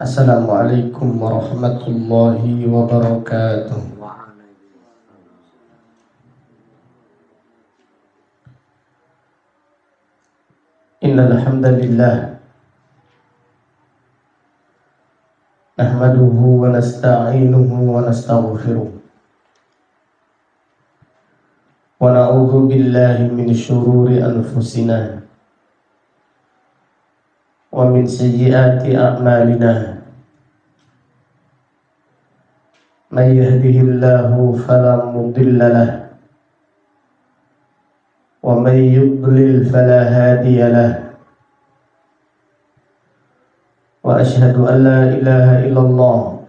Assalamualaikum warahmatullahi wabarakatuh. Innal hamdalillah nahmaduhu wa nasta'inuhu wa nastaghfiruh wa na'udzu billahi min syururi anfusina wa min sayyiati a'malina. May yahdihillahu fala mudilla lahu wa may yudlil fala hadiya lahu. Wa ashhadu an la ilaha illallah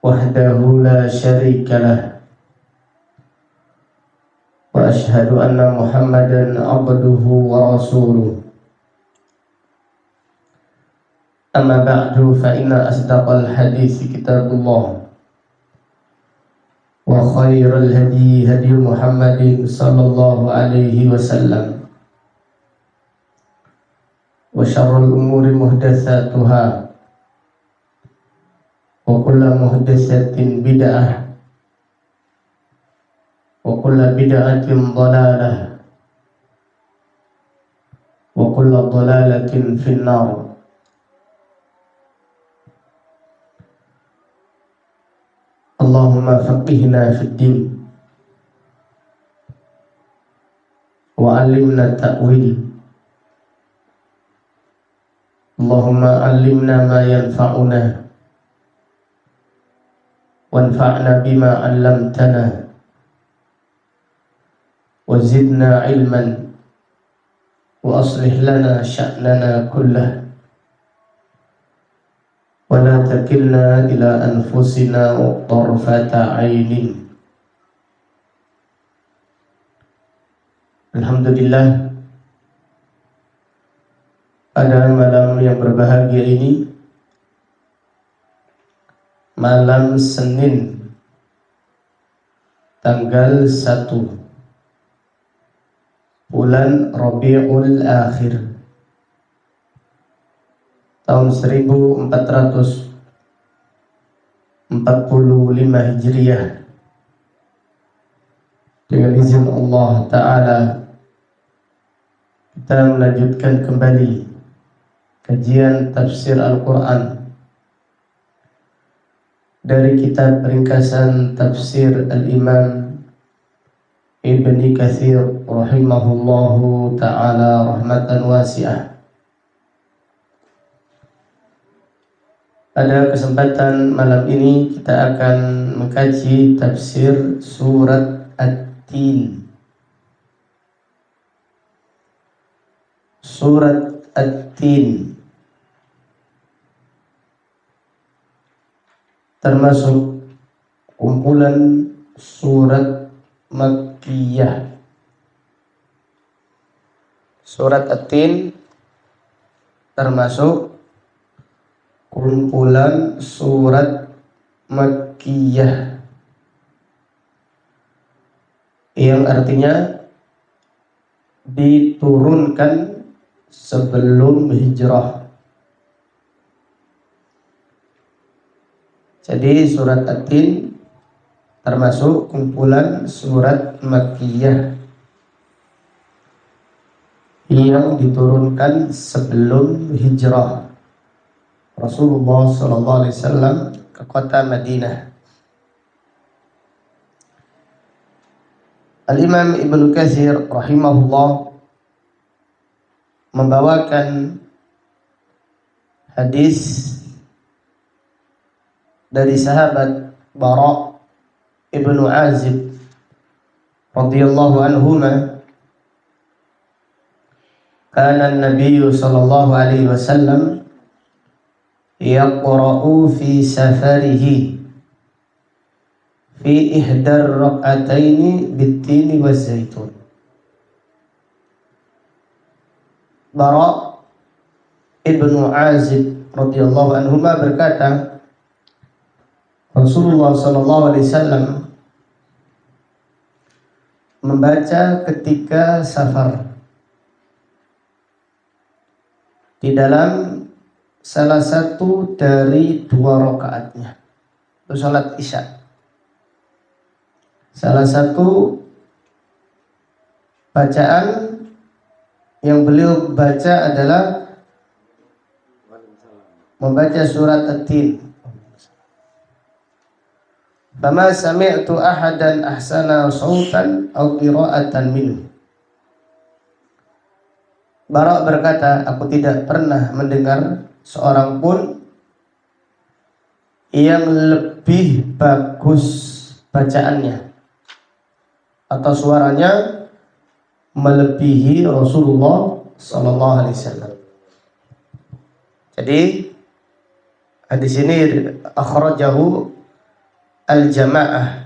wahdahu la syarika lah. Wa ashhadu anna Muhammadan abduhu wa rasuluh. Amma ba'du fa inna asdaqal hadithi kitabullah wa khairal hadi hadi Muhammadin sallallahu alaihi wasallam wa syarrul umuri muhdatsatuha wa kullu muhdatsatin bid'ah wa kullu bid'atin dhalalah wa kullu dhalalatin finnar. Allahumma faqihna fid din wa 'allimna ta'wil. Allahumma 'allimna ma yanfa'una wanfa'na bima 'allamtana wa zidna 'ilman wa aslih lana sya'nana kullahu wa la takilna ila anfusina tarfata 'ainin. Alhamdulillah, pada malam yang berbahagia ini, malam Senin tanggal 1 bulan Rabiul Akhir tahun 1445 Hijriah, dengan izin Allah Ta'ala kita melanjutkan kembali kajian tafsir Al-Quran dari kitab ringkasan tafsir Al-Imam Ibnu Katsir rahimahullahu ta'ala rahmatan wasi'ah. Pada kesempatan malam ini kita akan mengkaji tafsir surat At-Tin. Surat At-Tin termasuk kumpulan surat Makkiyah. Surat At-Tin termasuk kumpulan surat Makkiyah, yang artinya diturunkan sebelum hijrah. Jadi surat At-Tin termasuk kumpulan surat Makkiyah yang diturunkan sebelum hijrah Rasulullah sallallahu alaihi wasallam ke kota Madinah. Al-Imam Ibnu Katsir rahimahullah membawakan hadis dari sahabat Bara' Ibnu Azib radhiyallahu anhuma, kana an-nabiy sallallahu alaihi wasallam yaqra'u fi safarihi fi ihdar raq'ataini bit-tini waz-zaitun. Bara' Ibnu Azib radhiyallahu anhuma berkata, Rasulullah sallallahu alaihi wasallam membaca ketika safar di dalam salah satu dari 2 rakaatnya. Itu salat Isya. Salah satu bacaan yang beliau baca adalah membaca surat At-Tin. Fama sami'tu ahadan ahsana sautan aw qira'atan minhu. Bara' berkata, aku tidak pernah mendengar seorang pun yang lebih bagus bacaannya atau suaranya melebihi Rasulullah sallallahu alaihi wasallam. Jadi hadis ini akhrajahu al-jamaah,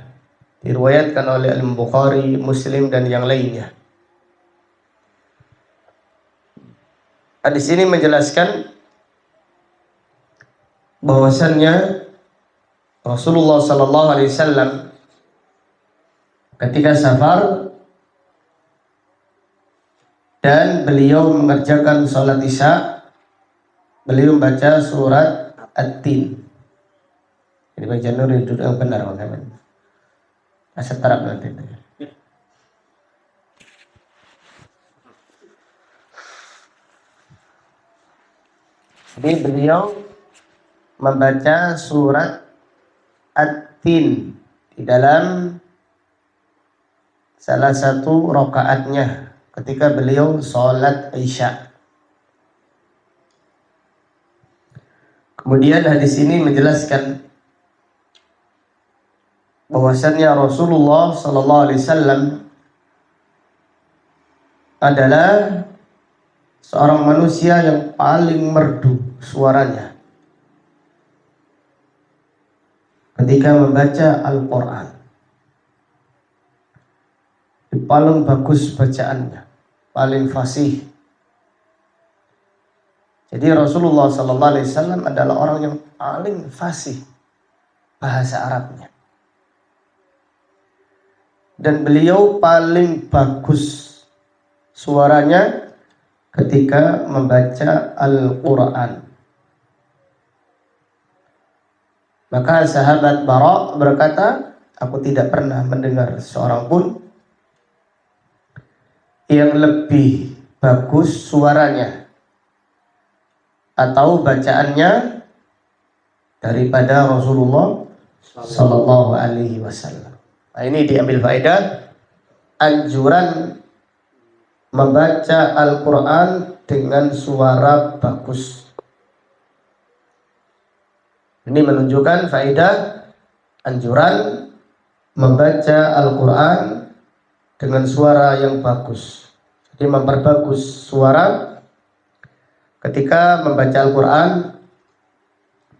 diriwayatkan oleh Al-Bukhari, Muslim dan yang lainnya. Hadis ini menjelaskan bahwasannya Rasulullah sallallahu alaihi wasallam ketika safar dan beliau mengerjakan sholat Isya, beliau membaca surat At-Tin. Jadi baca Nuri itu yang benar, bagaimana? Asal tarap nanti. Jadi beliau membaca surat At-Tin di dalam salah satu rakaatnya ketika beliau sholat Isya. Kemudian hadis ini menjelaskan bahwasannya Rasulullah sallallahu alaihi wasallam adalah seorang manusia yang paling merdu suaranya ketika membaca Al-Quran. Paling bagus bacaannya, paling fasih. Jadi Rasulullah sallallahu alaihi wasallam adalah orang yang paling fasih bahasa Arabnya. Dan beliau paling bagus suaranya ketika membaca Al-Quran. Maka sahabat Bara' berkata, aku tidak pernah mendengar seorang pun yang lebih bagus suaranya atau bacaannya daripada Rasulullah sallallahu alaihi wasallam. Nah, ini diambil faedah anjuran membaca Al-Quran dengan suara bagus. Ini menunjukkan faedah anjuran membaca Al-Quran dengan suara yang bagus. Jadi memperbagus suara ketika membaca Al-Quran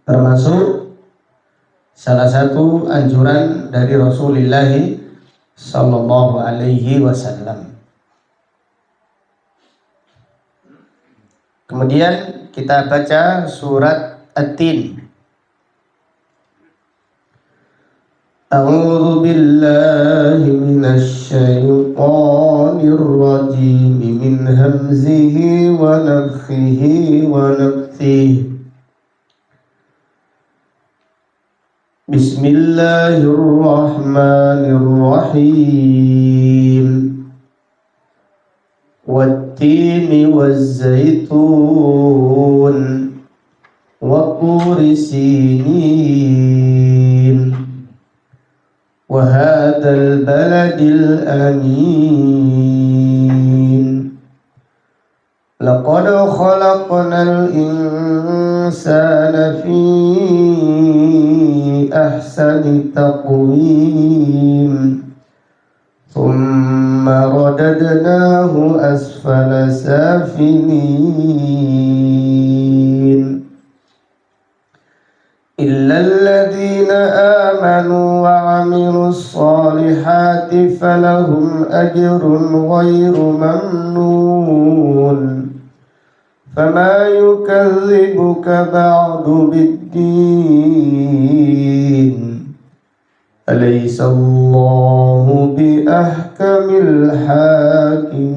termasuk salah satu anjuran dari Rasulullah sallallahu alaihi wasallam. Kemudian kita baca surat At-Tin. A'udzu billahi minasy syaithanir rajim min hamzihi wa nafthihi wa nafthihi. Bismillahirrahmanirrahim. Wat-tini waz-zaitun wa turi sinin wa hadzal baladil amin. Laqad khalaqnal insana fi ahsani taqwim. ثم رددناه أسفل سافلين إلا الذين آمنوا وعملوا الصالحات فلهم أجر غير ممنون فما يكذبك بعد بالدين أليس الله بأحكم الحاكمين.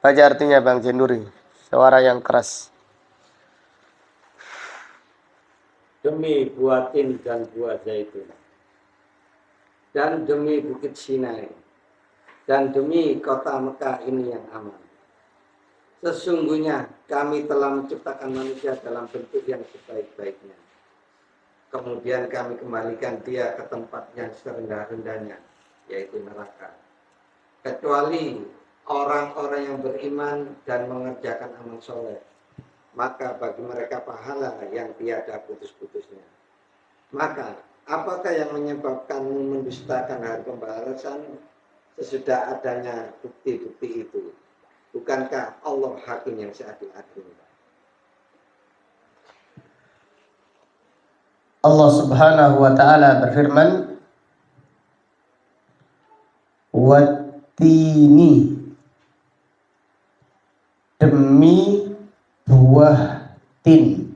Baca artinya Bang Jenduri, suara yang keras. Demi buah tin dan buah zaitun, dan demi bukit Sinai, dan demi kota Mekah ini yang aman. Sesungguhnya kami telah menciptakan manusia dalam bentuk yang sebaik-baiknya. Kemudian kami kembalikan dia ke tempat yang serendah-rendahnya, yaitu neraka. Kecuali orang-orang yang beriman dan mengerjakan amal soleh, maka bagi mereka pahala yang tiada putus-putusnya. Maka apakah yang menyebabkanmu mendustakan hari pembalasan sesudah adanya bukti-bukti itu? Bukankah Allah hakim yang seadil-adilnya? Allah Subhanahu wa taala berfirman, "Wattini," demi buah tin,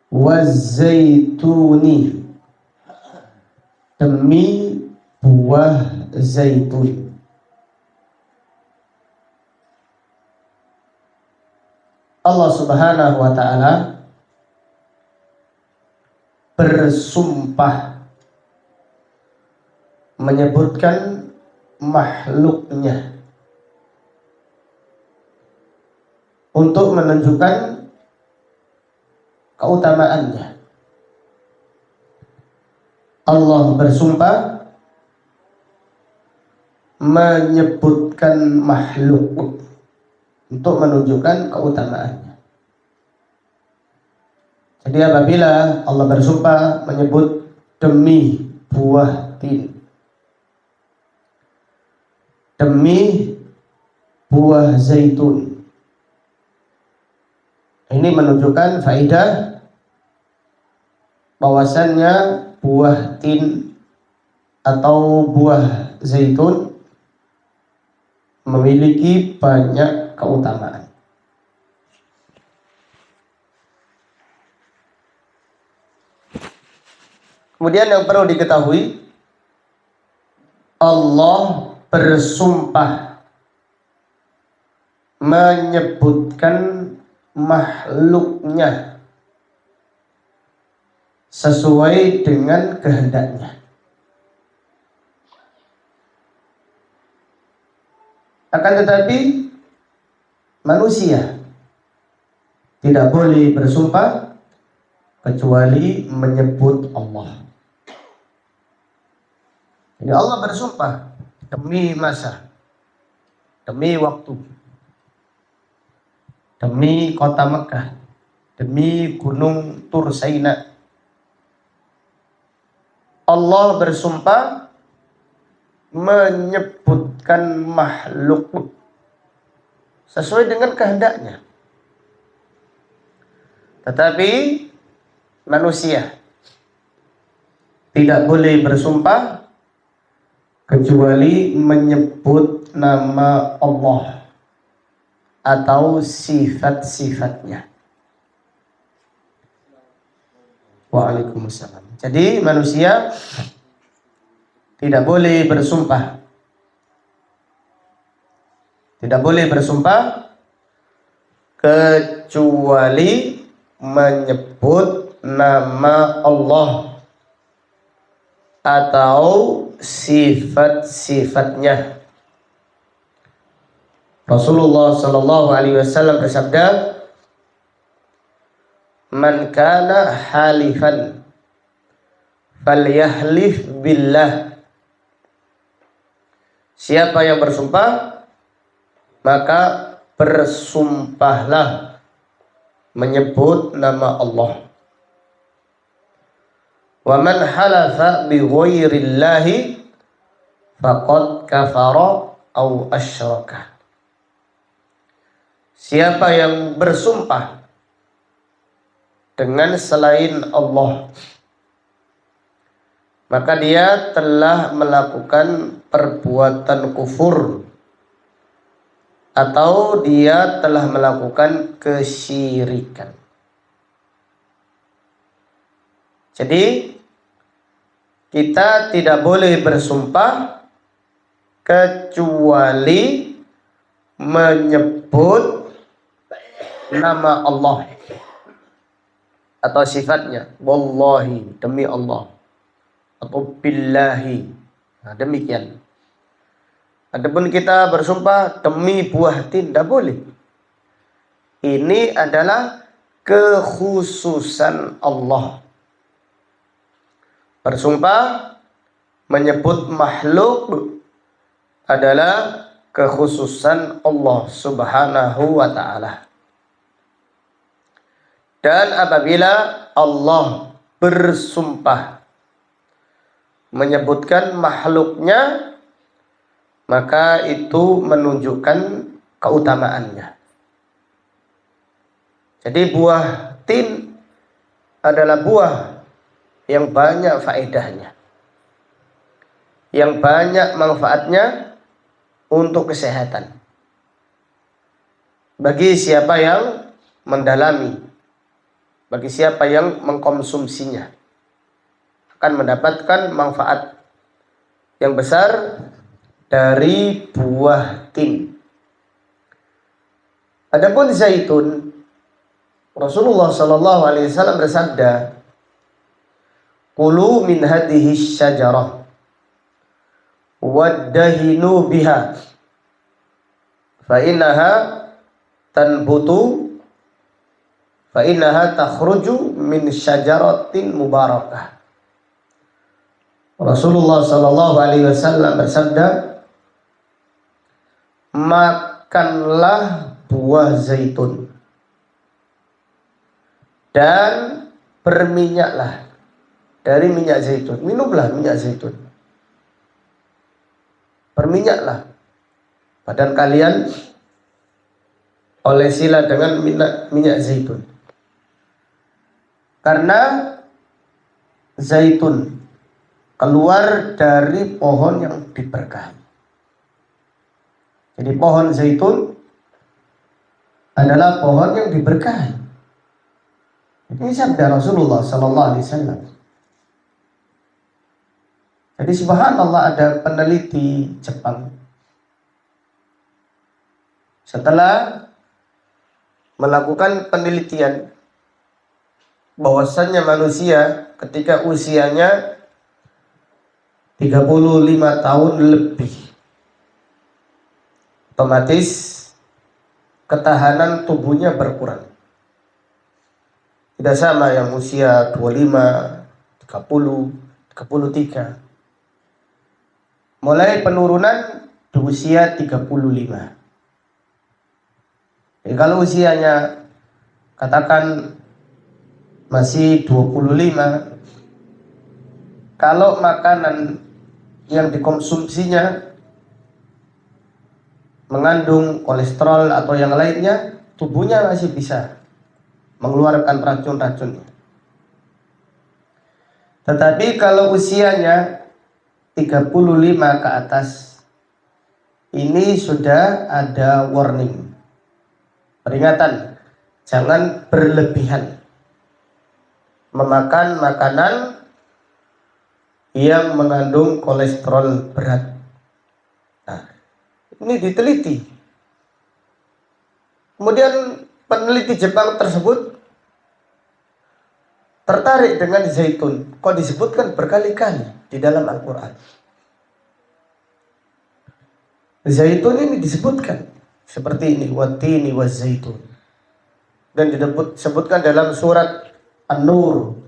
"wazzaituni," demi buah zaitun. Allah Subhanahu wa taala bersumpah menyebutkan makhluknya untuk menunjukkan keutamaannya. Allah bersumpah menyebutkan makhluk untuk menunjukkan keutamaannya. Jadi apabila Allah bersumpah menyebut demi buah tin, demi buah zaitun, ini menunjukkan faedah bahwasannya buah tin atau buah zaitun memiliki banyak keutamaan. Kemudian yang perlu diketahui, Allah bersumpah menyebutkan makhluknya sesuai dengan kehendaknya. Akan tetapi manusia tidak boleh bersumpah kecuali menyebut Allah. Jadi Allah bersumpah demi masa, demi waktu, demi kota Mekah, demi gunung Tur Saina. Allah bersumpah menyebutkan makhluk sesuai dengan kehendaknya. Tetapi manusia tidak boleh bersumpah kecuali menyebut nama Allah atau sifat-sifatnya. Waalaikumsalam. Jadi manusia tidak boleh bersumpah. Tidak boleh bersumpah kecuali menyebut nama Allah atau sifat-sifatnya. Rasulullah sallallahu alaihi wasallam bersabda, "Man kana halifan falyahlif billah." Siapa yang bersumpah, maka bersumpahlah menyebut nama Allah. Wa man halafa bi ghairillahi faqad kafara au asyraka. Siapa yang bersumpah dengan selain Allah, maka dia telah melakukan perbuatan kufur atau dia telah melakukan kesyirikan. Jadi kita tidak boleh bersumpah kecuali menyebut nama Allah atau sifatnya, wallahi, demi Allah, atau billahi. Nah, demikian. Adapun kita bersumpah demi buah tin, tidak boleh. Ini adalah kekhususan Allah. Bersumpah menyebut makhluk adalah kekhususan Allah Subhanahu wa ta'ala. Dan apabila Allah bersumpah menyebutkan makhluknya, maka itu menunjukkan keutamaannya. Jadi buah tin adalah buah yang banyak faedahnya, yang banyak manfaatnya untuk kesehatan. Bagi siapa yang mendalami, bagi siapa yang mengkonsumsinya, akan mendapatkan manfaat yang besar dari buah tin. Adapun zaitun, Rasulullah Shallallahu Alaihi Wasallam bersabda, "Kulu min hadhihi syajarah, waddahinu biha, fa innaha tanbutu, fa innaha takhruju min syajaratin mubarakah." Rasulullah Shallallahu Alaihi Wasallam bersabda, makanlah buah zaitun dan berminyaklah dari minyak zaitun. Minumlah minyak zaitun, berminyaklah badan kalian, olesilah dengan minyak zaitun. Karena zaitun keluar dari pohon yang diberkahi. Jadi pohon zaitun adalah pohon yang diberkahi. Ini sabda Rasulullah Sallallahu Alaihi Wasallam. Jadi subhanallah, ada peneliti Jepang setelah melakukan penelitian bahwasannya manusia ketika usianya 35 tahun lebih, otomatis ketahanan tubuhnya berkurang. Tidak sama yang usia 25, 30, 33. Mulai penurunan di usia 35. Jadi kalau usianya katakan masih 25, kalau makanan yang dikonsumsinya mengandung kolesterol atau yang lainnya, tubuhnya masih bisa mengeluarkan racun-racunnya. Tetapi kalau usianya 35 ke atas, ini sudah ada warning, peringatan, jangan berlebihan memakan makanan yang mengandung kolesterol berat. Nah, ini diteliti. Kemudian peneliti Jepang tersebut tertarik dengan zaitun. Kok disebutkan berkali-kali di dalam Al-Quran? Zaitun ini disebutkan seperti ini, watini wa zaitun. Dan disebutkan dalam surat An-Nur,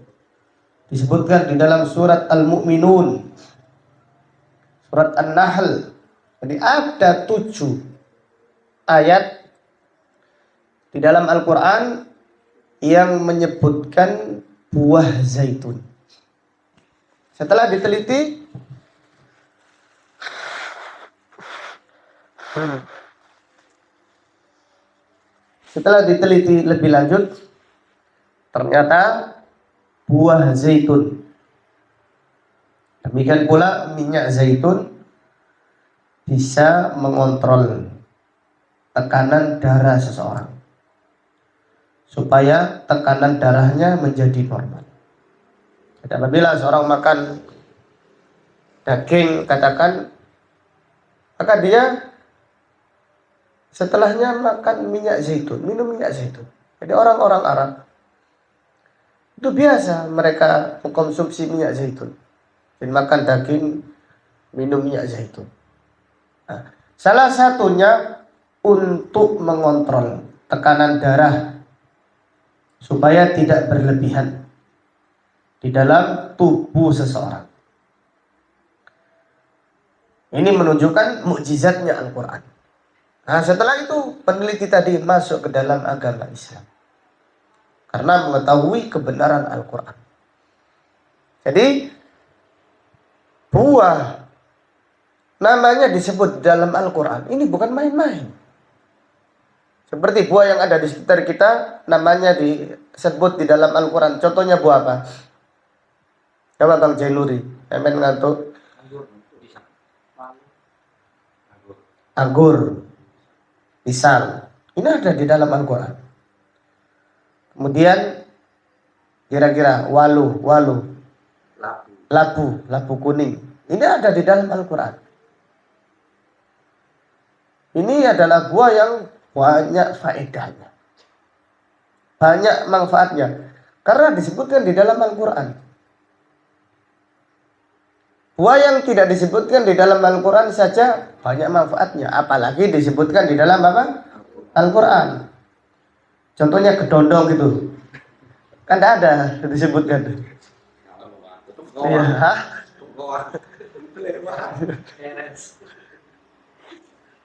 disebutkan di dalam surat Al-Mu'minun, surat An-Nahl. Jadi ada 7 ayat di dalam Al-Quran yang menyebutkan buah zaitun. Setelah diteliti, lebih lanjut, ternyata buah zaitun, demikian pula minyak zaitun, bisa mengontrol tekanan darah seseorang supaya tekanan darahnya menjadi normal. Jadi apabila seorang makan daging, katakan maka dia setelahnya makan minyak zaitun, minum minyak zaitun. Jadi orang-orang Arab itu biasa mereka mengkonsumsi minyak zaitun. Dan makan daging, minum minyak zaitun. Nah, salah satunya untuk mengontrol tekanan darah supaya tidak berlebihan di dalam tubuh seseorang. Ini menunjukkan mukjizatnya Al-Quran. Nah, setelah itu peneliti tadi masuk ke dalam agama Islam karena mengetahui kebenaran Al-Quran. Jadi buah namanya disebut dalam Al-Quran. Ini bukan main-main. Seperti buah yang ada di sekitar kita namanya disebut di dalam Al-Quran. Contohnya buah apa? Coba Bang Jainuri, emen ngantuk. Anggur, pisang. Ini ada di dalam Al-Quran. Kemudian kira-kira walu, labu kuning. Ini ada di dalam Al-Quran. Ini adalah buah yang banyak faedahnya, banyak manfaatnya, karena disebutkan di dalam Al-Quran. Buah yang tidak disebutkan di dalam Al-Quran saja banyak manfaatnya, apalagi disebutkan di dalam apa? Al-Quran. Contohnya kedondong gitu, kan tidak ada disebutkan. Iya,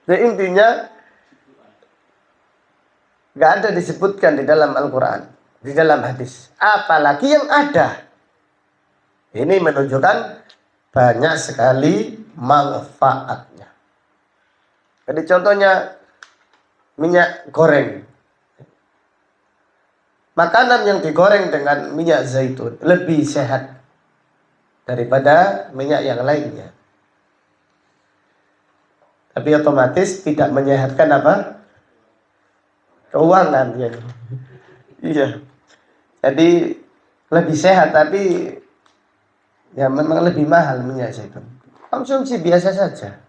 jadi intinya nggak ada disebutkan di dalam Al-Quran, di dalam hadis, apalagi yang ada. Ini menunjukkan banyak sekali manfaatnya. Jadi contohnya minyak goreng. Makanan yang digoreng dengan minyak zaitun lebih sehat daripada minyak yang lainnya. Tapi otomatis tidak menyehatkan apa? Keuangan ya. Iya. Jadi lebih sehat tapi ya memang lebih mahal minyak zaitun. Konsumsi biasa saja.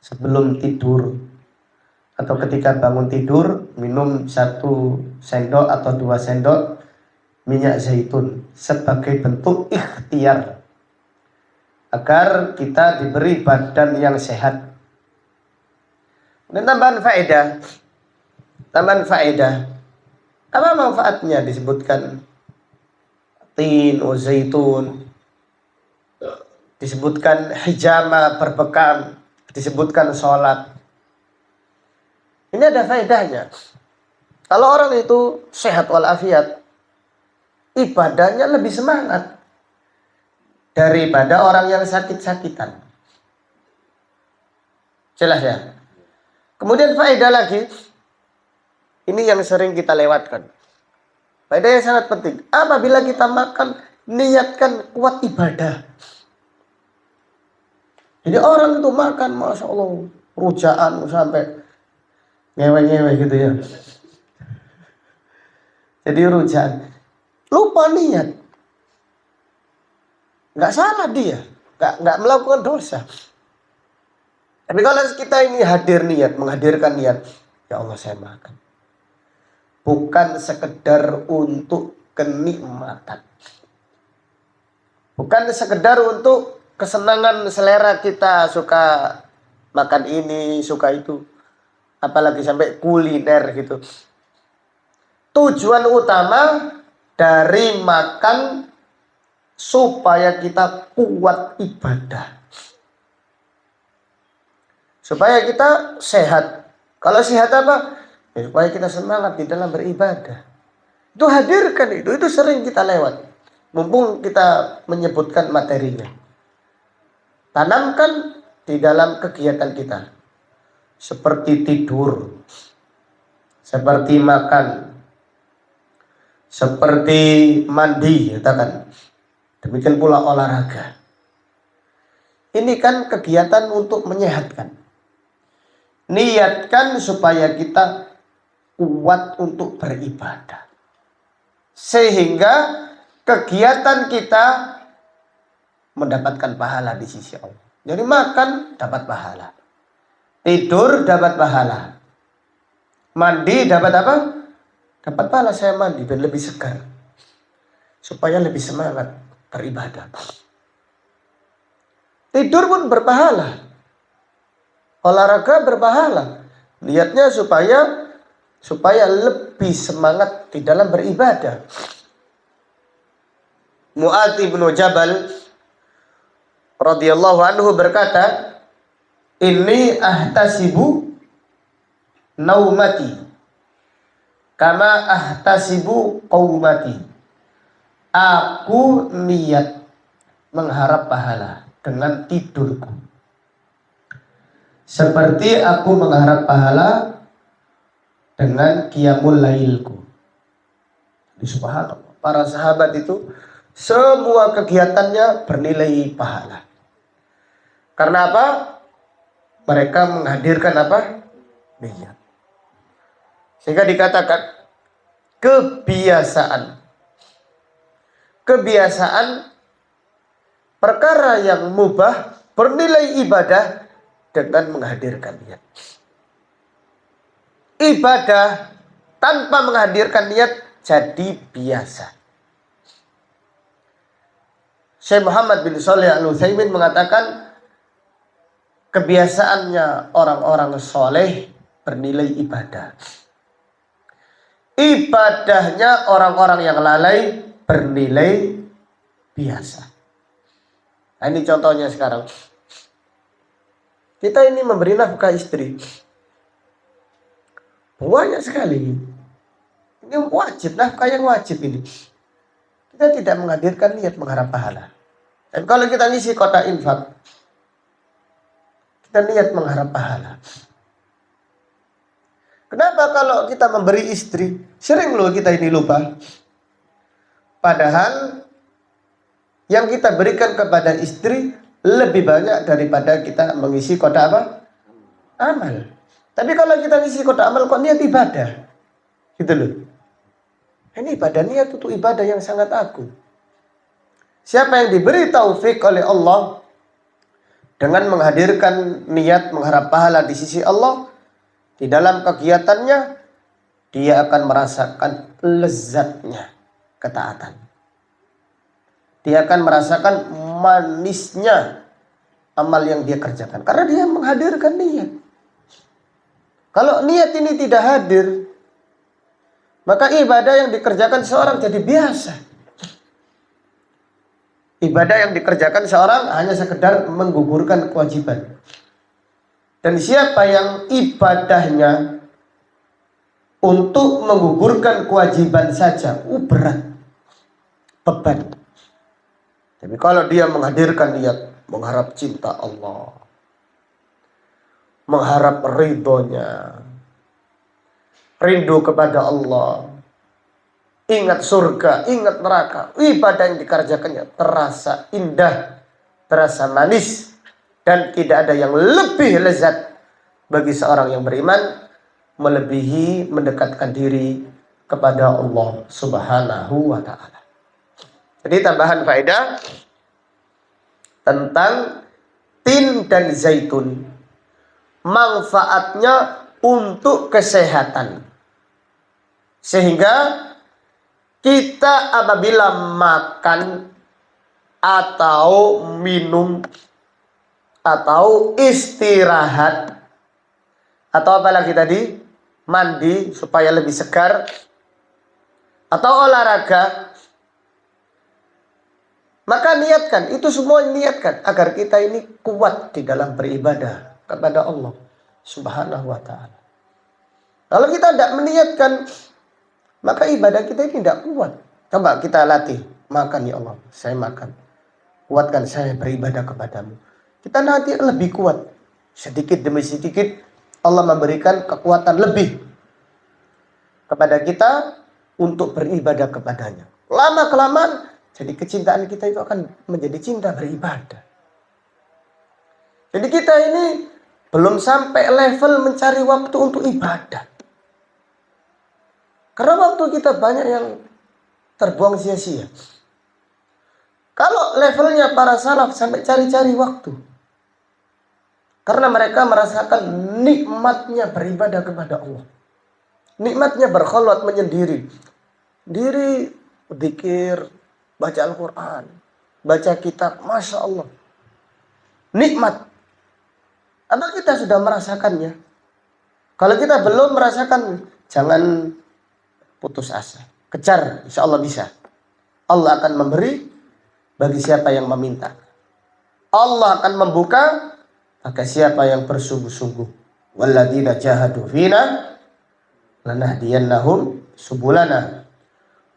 Sebelum tidur atau ketika bangun tidur minum 1 sendok atau 2 sendok minyak zaitun sebagai bentuk ikhtiar agar kita diberi badan yang sehat. Dan tambahan faedah. Apa manfaatnya disebutkan tin, zaitun, disebutkan hijama, berbekam, disebutkan sholat. Ini ada faedahnya. Kalau orang itu sehat walafiat, ibadahnya lebih semangat daripada orang yang sakit-sakitan. Jelas ya? Kemudian faedah lagi, ini yang sering kita lewatkan. Faedah yang sangat penting. Apabila kita makan, niatkan kuat ibadah. Jadi orang itu makan, Masya Allah, rujaan sampai ngewe-ngewe gitu ya. Jadi rujaan. Lupa niat. Nggak salah dia. Nggak melakukan dosa. Tapi kalau kita ini hadir niat, menghadirkan niat, ya Allah saya makan. Bukan sekedar untuk kenikmatan. Bukan sekedar untuk kesenangan selera kita, suka makan ini, suka itu. Apalagi sampai kuliner gitu. Tujuan utama dari makan supaya kita kuat ibadah. Supaya kita sehat. Kalau sehat apa? Ya, supaya kita semangat di dalam beribadah. Itu hadirkan itu sering kita lewat. Mumpung kita menyebutkan materinya. Tanamkan di dalam kegiatan kita. Seperti tidur. Seperti makan. Seperti mandi, katakan. Demikian pula olahraga. Ini kan kegiatan untuk menyehatkan. Niatkan supaya kita kuat untuk beribadah. Sehingga kegiatan kita mendapatkan pahala di sisi Allah. Jadi makan dapat pahala. Tidur dapat pahala. Mandi dapat apa? Dapat pahala. Saya mandi biar lebih segar. Supaya lebih semangat beribadah. Tidur pun berpahala. Olahraga berpahala. Niatnya supaya lebih semangat di dalam beribadah. Mu'adz bin Jabal radhiyallahu anhu berkata, "Inni ahtasibu naumati kama ahtasibu qaumati." Aku niat mengharap pahala dengan tidurku, seperti aku mengharap pahala dengan qiyamul lailku. Subhanallah, para sahabat itu semua kegiatannya bernilai pahala. Karena apa? Mereka menghadirkan apa? Niat. Sehingga dikatakan kebiasaan perkara yang mubah bernilai ibadah dengan menghadirkan niat. Ibadah tanpa menghadirkan niat jadi biasa. Syekh Muhammad bin Shalih Al-Utsaimin mengatakan kebiasaannya orang-orang soleh bernilai ibadah. Ibadahnya orang-orang yang lalai bernilai biasa. Nah, ini contohnya sekarang. Kita ini memberi nafkah istri. Banyak sekali. Ini wajib, nafkah yang wajib ini. Kita tidak menghadirkan niat mengharap pahala. Dan kalau kita ngisi kotak infak, kita niat mengharap pahala. Kenapa kalau kita memberi istri, sering loh kita ini lupa. Padahal yang kita berikan kepada istri lebih banyak daripada kita mengisi kotak apa? Amal. Tapi kalau kita ngisi kotak amal kok niat ibadah? Gitu loh. Ini ibadah, niat untuk ibadah yang sangat agung. Siapa yang diberi taufik oleh Allah dengan menghadirkan niat mengharap pahala di sisi Allah, di dalam kegiatannya, dia akan merasakan lezatnya ketaatan. Dia akan merasakan manisnya amal yang dia kerjakan. Karena dia menghadirkan niat. Kalau niat ini tidak hadir, maka ibadah yang dikerjakan seorang jadi biasa. Ibadah yang dikerjakan seorang hanya sekedar menggugurkan kewajiban. Dan siapa yang ibadahnya untuk menggugurkan kewajiban saja, berat, beban. Tapi kalau dia menghadirkan niat, mengharap cinta Allah, mengharap ridhonya, rindu kepada Allah, ingat surga, ingat neraka, ibadah yang dikerjakannya terasa indah, terasa manis, dan tidak ada yang lebih lezat bagi seorang yang beriman melebihi mendekatkan diri kepada Allah Subhanahu wa ta'ala. Jadi tambahan faedah tentang tin dan zaitun, manfaatnya untuk kesehatan. Sehingga kita apabila makan atau minum atau istirahat atau apalagi tadi mandi supaya lebih segar atau olahraga, maka niatkan, itu semua niatkan agar kita ini kuat di dalam beribadah kepada Allah Subhanahu wa ta'ala. Kalau kita tidak meniatkan, maka ibadah kita ini tidak kuat. Coba kita latih, makan ya Allah, saya makan. Kuatkan saya beribadah kepadamu. Kita nanti lebih kuat. Sedikit demi sedikit Allah memberikan kekuatan lebih kepada kita untuk beribadah kepadanya. Lama-kelamaan jadi kecintaan kita itu akan menjadi cinta beribadah. Jadi kita ini belum sampai level mencari waktu untuk ibadah. Karena waktu kita banyak yang terbuang sia-sia. Kalau levelnya para salaf sampai cari-cari waktu. Karena mereka merasakan nikmatnya beribadah kepada Allah. Nikmatnya berkholwat menyendiri. Diri, dzikir, baca Al-Quran, baca kitab, Masya Allah. Nikmat. Apa kita sudah merasakannya? Kalau kita belum merasakan, jangan putus asa. Kejar, insya Allah bisa. Allah akan memberi bagi siapa yang meminta. Allah akan membuka bagi siapa yang bersungguh-sungguh. Walladzina jahadu fina lanahdiyannahum subulana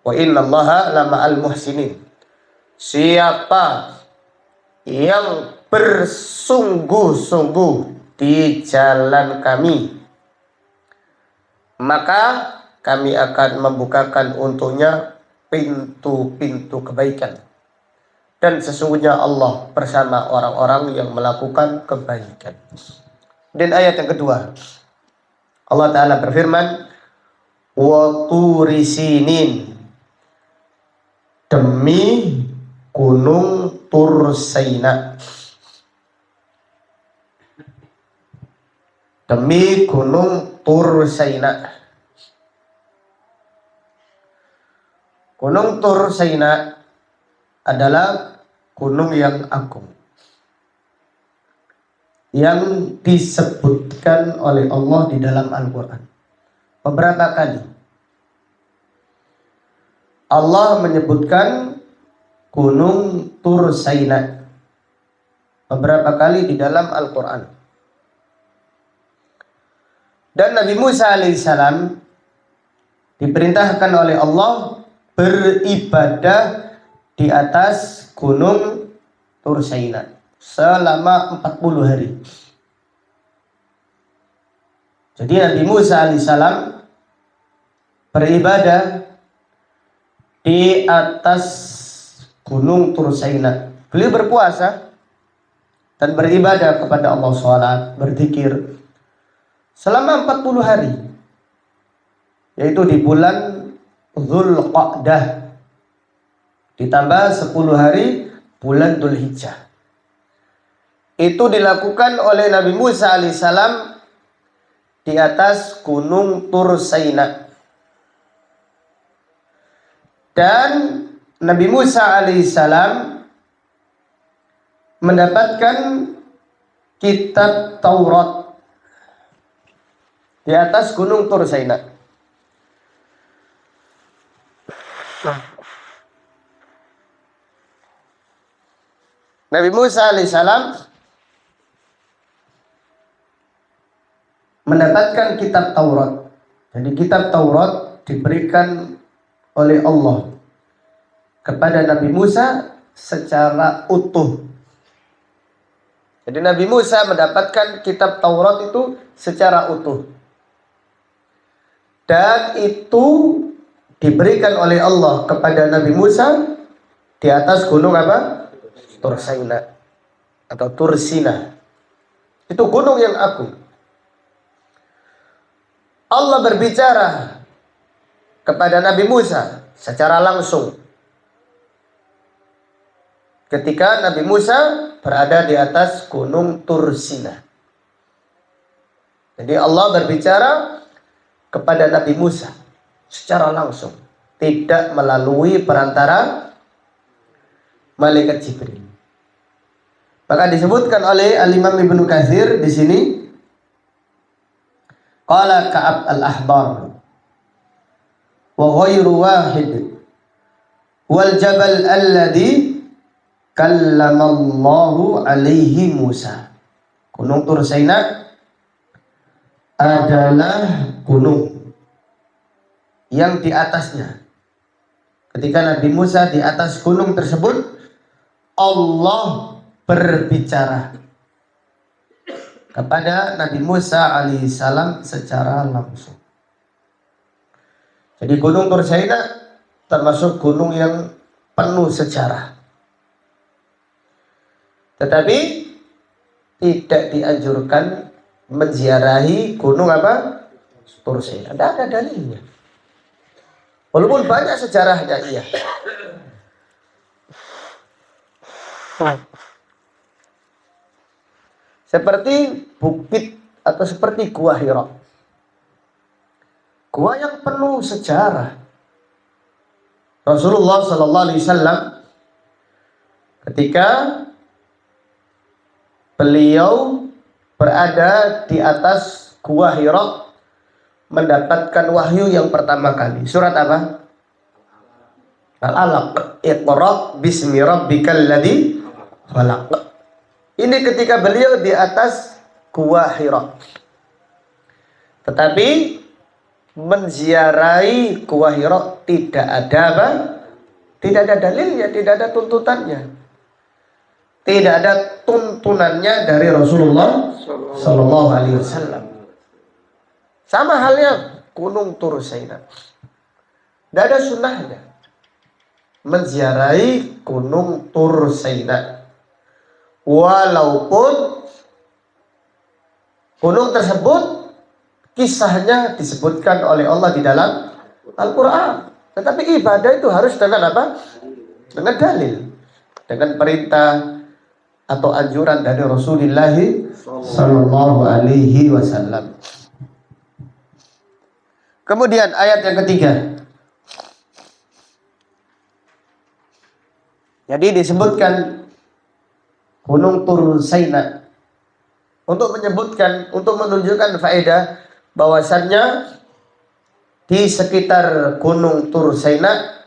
wa innallaha lama'al muhsinin. Siapa yang bersungguh-sungguh di jalan kami, maka kami akan membukakan untuknya pintu-pintu kebaikan. Dan sesungguhnya Allah bersama orang-orang yang melakukan kebaikan. Dan ayat yang kedua, Allah Ta'ala berfirman, wa turi sinin, demi gunung Tur Saina. Demi gunung Tur Saina. Gunung Tur Saina adalah gunung yang agung, yang disebutkan oleh Allah di dalam Al-Quran beberapa kali. Allah menyebutkan gunung Tur Saina beberapa kali di dalam Al-Quran. Dan Nabi Musa alaihissalam diperintahkan oleh Allah beribadah di atas gunung Tur Saina selama 40 hari. Jadi Nabi Musa alaihissalam beribadah di atas gunung Tur Saina. Beliau berpuasa dan beribadah kepada Allah, sholat, berzikir selama 40 hari, yaitu di bulan Dzulqa'dah ditambah 10 hari bulan Dzulhijjah. Itu dilakukan oleh Nabi Musa alaihissalam di atas gunung Tur Saina. Dan Nabi Musa alaihissalam mendapatkan kitab Taurat di atas gunung Tur Saina. Nabi Musa alaihissalam mendapatkan kitab Taurat. Jadi kitab Taurat diberikan oleh Allah kepada Nabi Musa secara utuh. Jadi Nabi Musa mendapatkan kitab Taurat itu secara utuh. Dan itu diberikan oleh Allah kepada Nabi Musa di atas gunung apa? Tur Saina atau Tur Sina. Itu gunung yang agung. Allah berbicara kepada Nabi Musa secara langsung ketika Nabi Musa berada di atas gunung Tur Sina. Jadi Allah berbicara kepada Nabi Musa secara langsung, tidak melalui perantara malaikat Jibril. Maka disebutkan oleh Al-Imam Ibnu Katsir di sini, qala Ka'ab al-Ahbar wa ghairu wahid wal jabal alladhi kallamallahu alaihi Musa. Gunung Tur Saina adalah gunung yang di atasnya, ketika Nabi Musa di atas gunung tersebut, Allah berbicara kepada Nabi Musa alaihissalam secara langsung. Jadi gunung Tur Saina termasuk gunung yang penuh sejarah. Tetapi tidak dianjurkan menziarahi gunung apa? Tur Saina. Tidak ada dalilnya. Walaupun banyak sejarahnya, iya. seperti bukit atau seperti Gua Hira. Gua yang penuh sejarah. Rasulullah Sallallahu Alaihi Wasallam ketika beliau berada di atas Gua Hira mendapatkan wahyu yang pertama kali. Surat apa? Al-Alaq. Iqra bismi rabbikal ladzi khalaq. Ini ketika beliau di atas Gua Hira. Tetapi menziarahi Gua Hira tidak ada apa? Tidak ada dalilnya, tidak ada tuntutannya. Tidak ada tuntunannya dari Rasulullah Sallallahu Alaihi Wasallam. Sama halnya Gunung Tur Saina. Tidak ada sunnahnya menziarahi Gunung Tur Saina. Walaupun gunung tersebut kisahnya disebutkan oleh Allah di dalam Al-Quran. Tetapi ibadah itu harus dengan apa? Dengan dalil. Dengan perintah atau anjuran dari Rasulullah Sallallahu Alaihi Wasallam. Kemudian ayat yang ketiga. Jadi disebutkan Gunung Tur Saina untuk menyebutkan, untuk menunjukkan faedah bahwasannya di sekitar Gunung Tur Saina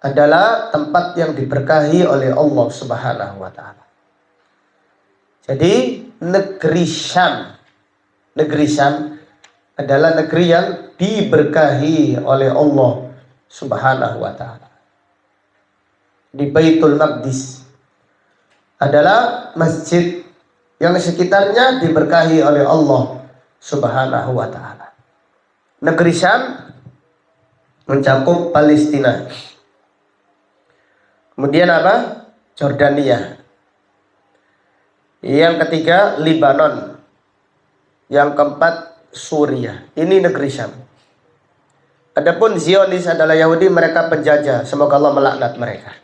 adalah tempat yang diberkahi oleh Allah Subhanahu wa taala. Jadi negeri Syam adalah negeri yang diberkahi oleh Allah Subhanahu wa taala. Di Baitul Maqdis adalah masjid yang sekitarnya diberkahi oleh Allah Subhanahu wa taala. Negeri Syam mencakup Palestina. Kemudian apa? Jordania. Yang ketiga Lebanon. Yang keempat Suriah. Ini negeri Syam. Adapun Zionis adalah Yahudi, mereka penjajah. Semoga Allah melaknat mereka.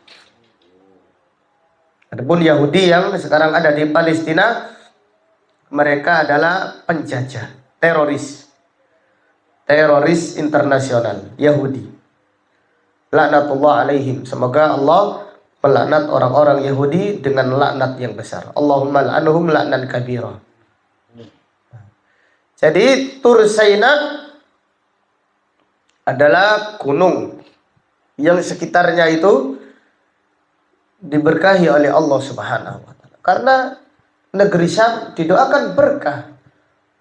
Adapun Yahudi yang sekarang ada di Palestina, mereka adalah penjajah, teroris internasional Yahudi. Laknatullah alaihim. Semoga Allah melaknat orang-orang Yahudi dengan laknat yang besar. Allahumma la'anhum la'nan kabira. Jadi Tur Saina adalah gunung yang sekitarnya itu diberkahi oleh Allah Subhanahu wa taala. Karena negeri Syam didoakan berkah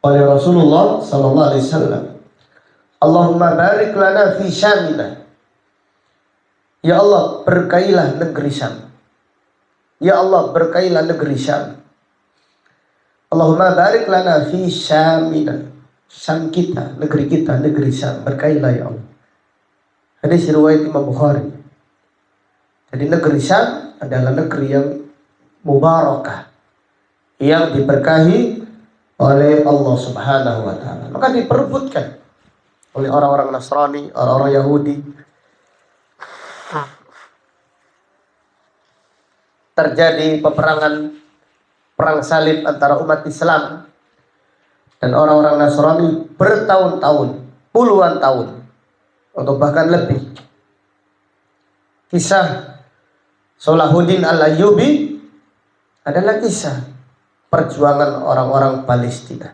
oleh Rasulullah sallallahu alaihi wasallam. Allahumma barik lana fi Syamina. Ya Allah, berkailah negeri Syam. Ya Allah, berkailah negeri Syam. Allahumma barik lana fi Syamina. Syam kita, negeri Syam, berkailah ya Allah. Hadis riwayat Imam Bukhari. Jadi negeri Syam adalah negeri yang mubarakah, yang diberkahi oleh Allah Subhanahu wa taala. Maka diperebutkan oleh orang-orang Nasrani, orang-orang Yahudi. Terjadi perang salib antara umat Islam dan orang-orang Nasrani bertahun-tahun, puluhan tahun, atau bahkan lebih. Kisah Salahuddin Al-Ayyubi adalah kisah perjuangan orang-orang Palestina.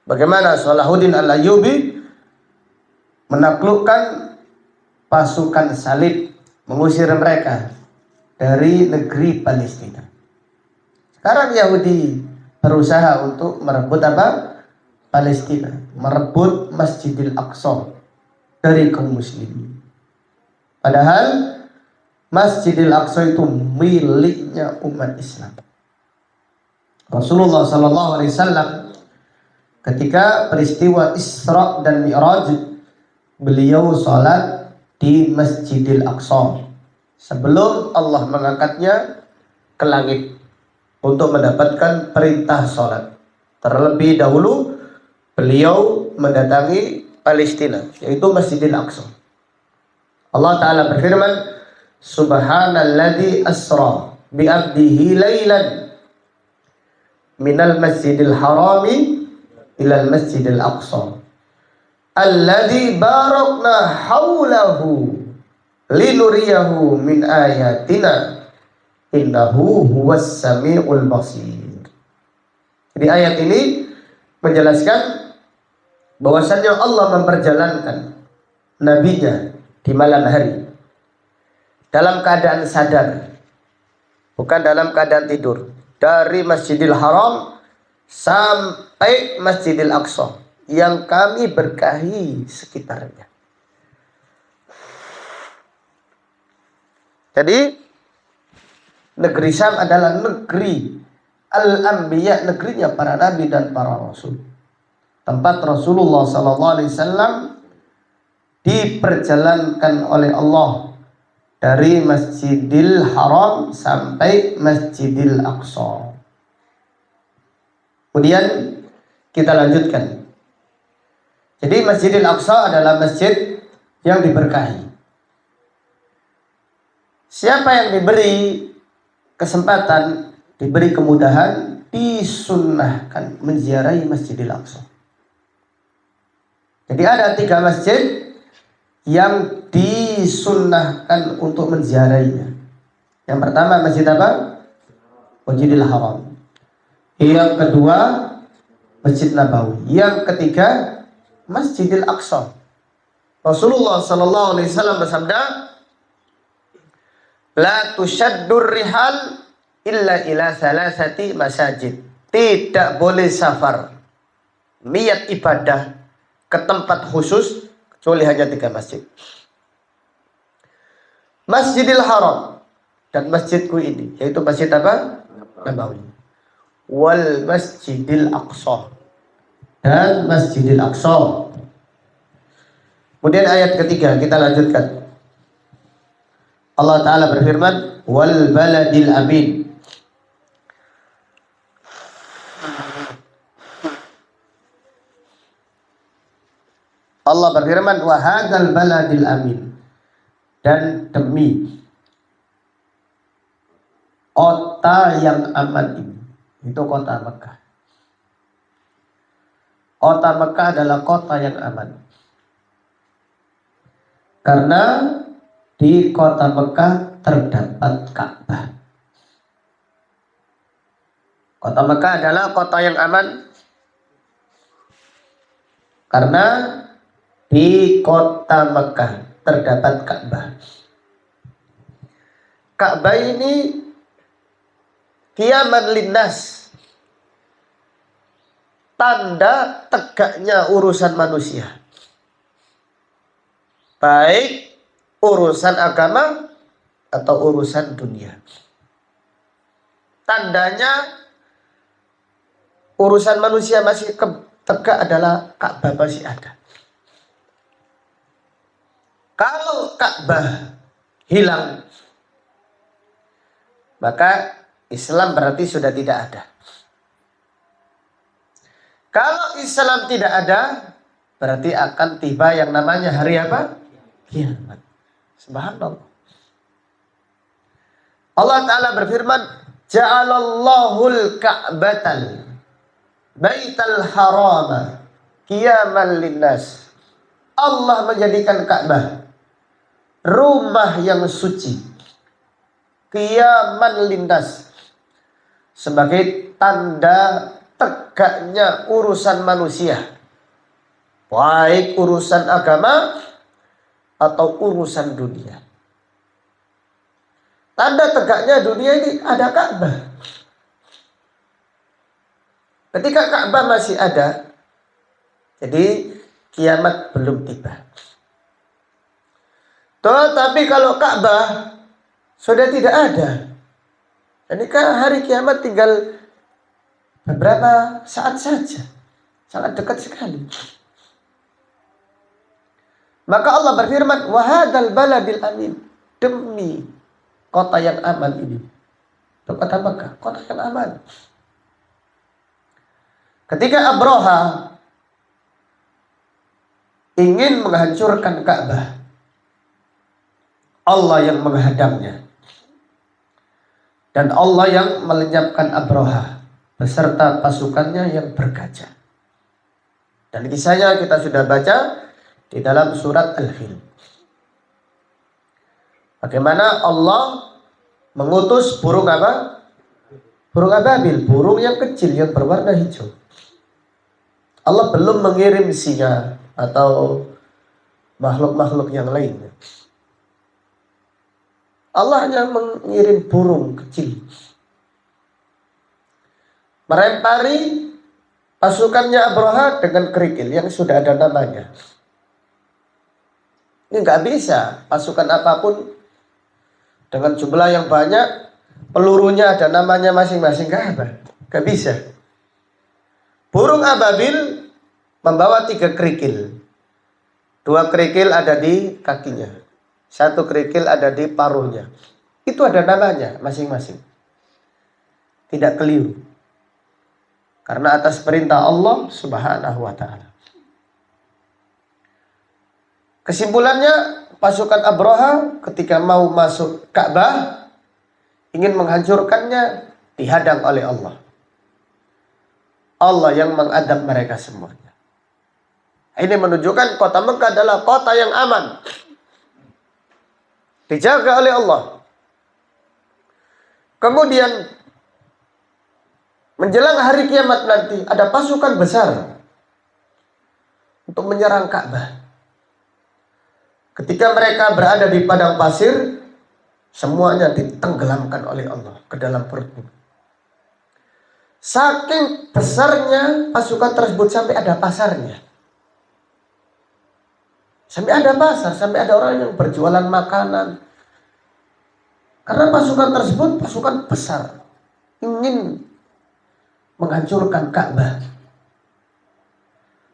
Bagaimana Salahuddin Al-Ayyubi menaklukkan pasukan salib, mengusir mereka dari negeri Palestina. Sekarang Yahudi berusaha untuk merebut apa? Palestina, merebut Masjidil Aqsa dari kaum muslimin. Padahal Masjidil Aqsa itu miliknya umat Islam. Rasulullah sallallahu alaihi wasallam ketika peristiwa Isra dan Mi'raj, beliau salat di Masjidil Aqsa sebelum Allah mengangkatnya ke langit untuk mendapatkan perintah salat. Terlebih dahulu beliau mendatangi Palestina, yaitu Masjidil Aqsa. Allah Ta'ala berfirman, Subhanalladzi asra bi'abdihi laylan minal masjidil harami ilal masjidil aqsa alladzi barakna haulahu linuriyahu min ayatina innahu huwas samiul basir. Jadi ayat ini menjelaskan bahwasannya Allah memperjalankan nabinya di malam hari dalam keadaan sadar, bukan dalam keadaan tidur, dari Masjidil Haram sampai Masjidil Aqsa yang kami berkahi sekitarnya. Jadi negeri Syam adalah negeri al-anbiya, negerinya para nabi dan para rasul. Tempat Rasulullah SAW diperjalankan oleh Allah dari Masjidil Haram sampai Masjidil Aqsa. Kemudian kita lanjutkan. Jadi Masjidil Aqsa adalah masjid yang diberkahi. Siapa yang diberi kesempatan, diberi kemudahan, disunnahkan menziarahi Masjidil Aqsa. Jadi ada 3 masjid yang disunnahkan untuk menziarahinya. Yang pertama masjid apa? Masjidil Haram. Yang kedua Masjid Nabawi. Yang ketiga Masjidil Aqsa. Rasulullah SAW bersabda, la tushaddur rihal illa ila salasati masajid. Tidak boleh safar niat ibadah ke tempat khusus kecuali hanya 3 masjid. Masjidil Haram dan masjidku ini, yaitu masjid apa? Nabawi. Wal Masjidil Aqsa dan Masjidil Aqsa. Kemudian ayat ketiga kita lanjutkan. Allah Ta'ala berfirman, wal baladil amin. Allah berfirman, wa hadzal baladil amin. Dan demi kota yang aman ini, itu kota Mekah. Kota Mekah adalah kota yang aman. Karena di kota Mekah terdapat Ka'bah. Kota Mekah adalah kota yang aman karena di kota Mekah terdapat Ka'bah. Ka'bah ini qiyaman linnas, tanda tegaknya urusan manusia, baik urusan agama atau urusan dunia. Tandanya urusan manusia masih tegak adalah Ka'bah masih ada. Kalau Ka'bah hilang, maka Islam berarti sudah tidak ada. Kalau Islam tidak ada, berarti akan tiba yang namanya hari apa? Kiamat. Subhanallah. Allah Ta'ala berfirman, ja'alallahul ka'batal baital harama qiyaman linnas. Allah menjadikan Ka'bah rumah yang suci, qiyaman linnas, sebagai tanda tegaknya urusan manusia, baik urusan agama atau urusan dunia. Tanda tegaknya dunia ini ada Ka'bah. Ketika Ka'bah masih ada, jadi kiamat belum tiba. Tapi kalau Ka'bah sudah tidak ada, ini kan hari kiamat tinggal beberapa saat saja, sangat dekat sekali. Maka Allah berfirman, wa hadzal baladil amin, demi kota yang aman ini. Itu kota Mekah, kota yang aman. Ketika Abraha ingin menghancurkan Ka'bah, Allah yang menghadangnya. Dan Allah yang melenyapkan Abraha. beserta pasukannya yang bergajah. Dan kisahnya kita sudah baca di dalam surat Al-Fil. Bagaimana Allah mengutus burung apa? Burung ababil, burung yang kecil yang berwarna hijau. Allah belum mengirim singa atau makhluk-makhluk yang lainnya. Allah hanya mengirim burung kecil, merempari pasukannya Abraha dengan kerikil yang sudah ada namanya. Ini nggak bisa pasukan apapun dengan jumlah yang banyak, pelurunya ada namanya masing-masing, nggak bisa. Burung ababil membawa 3 kerikil. 2 kerikil ada di kakinya, 1 kerikil ada di paruhnya. Itu ada namanya masing-masing. Tidak keliru. Karena atas perintah Allah Subhanahu wa ta'ala. Kesimpulannya, pasukan Abraha ketika mau masuk Ka'bah, ingin menghancurkannya, dihadang oleh Allah. Allah yang mengadab mereka semuanya. Ini menunjukkan kota Mekah adalah kota yang aman, dijaga oleh Allah. Kemudian menjelang hari kiamat nanti ada pasukan besar untuk menyerang Ka'bah. Ketika mereka berada di padang pasir, semuanya ditenggelamkan oleh Allah ke dalam perut bumi. Saking besarnya pasukan tersebut sampai ada pasarnya. Sampai ada pasar, sampai ada orang yang berjualan makanan. Karena pasukan tersebut pasukan besar, ingin menghancurkan Ka'bah.